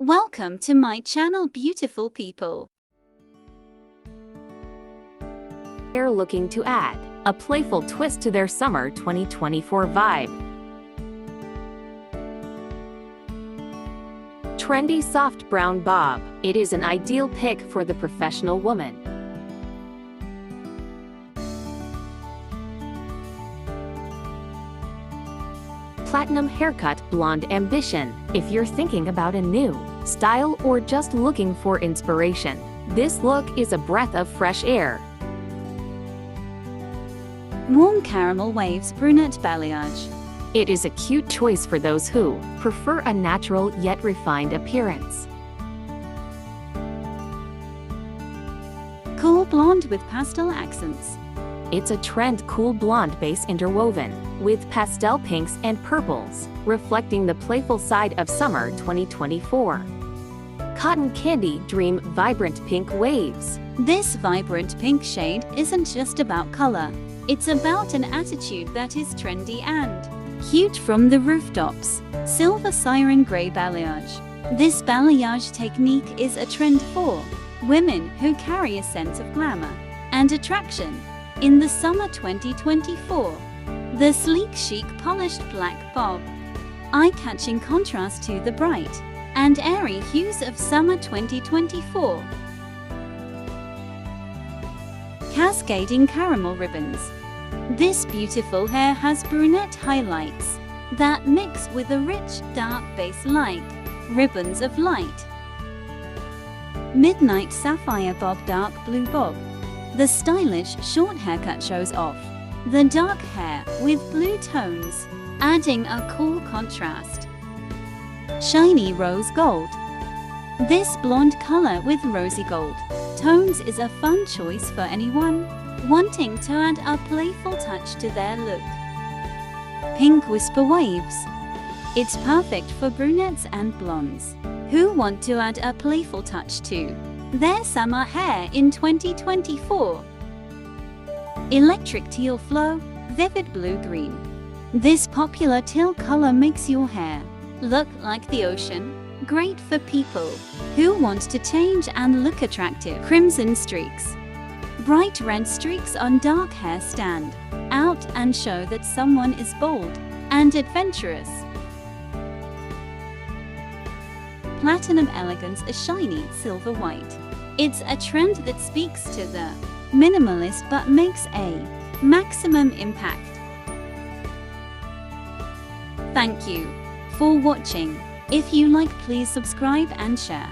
Welcome to my channel, beautiful people. They're looking to add a playful twist to their summer 2024 vibe. Trendy soft brown bob. It is an ideal pick for the professional woman. Platinum haircut blonde ambition. If you're thinking about a new style or just looking for inspiration, this look is a breath of fresh air. Warm caramel waves brunette balayage. It is a cute choice for those who prefer a natural yet refined appearance. Cool blonde with pastel accents. It's a trend cool blonde base interwoven with pastel pinks and purples, reflecting the playful side of summer 2024. Cotton candy dream vibrant pink waves. This vibrant pink shade isn't just about color. It's about an attitude that is trendy and cute. From the rooftops. Silver siren gray balayage. This balayage technique is a trend for women who carry a sense of glamour and attraction. In the summer 2024, the sleek chic polished black bob, eye-catching contrast to the bright and airy hues of summer 2024. Cascading caramel ribbons. This beautiful hair has brunette highlights that mix with a rich, dark base like ribbons of light. Midnight sapphire bob dark blue bob. The stylish short haircut shows off the dark hair with blue tones, adding a cool contrast. Shiny rose gold. This blonde color with rosy gold tones is a fun choice for anyone wanting to add a playful touch to their look. Pink whisper waves. It's perfect for brunettes and blondes who want to add a playful touch to their summer hair in 2024. Electric teal flow, vivid blue-green. This popular teal color makes your hair look like the ocean, great for people who want to change and look attractive. Crimson streaks. Bright red streaks on dark hair stand out and show that someone is bold and adventurous. Platinum elegance, a shiny silver white. It's a trend that speaks to the minimalist but makes a maximum impact. Thank you for watching. If you like, please subscribe and share.